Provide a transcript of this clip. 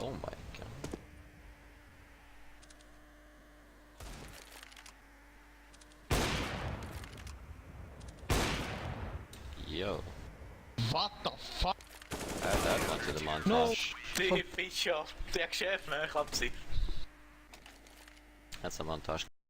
Oh my god. Yo. What the fuck? Add that one to the montage. No. Ty, picio, to jak się F, chłopcy. That's a montage.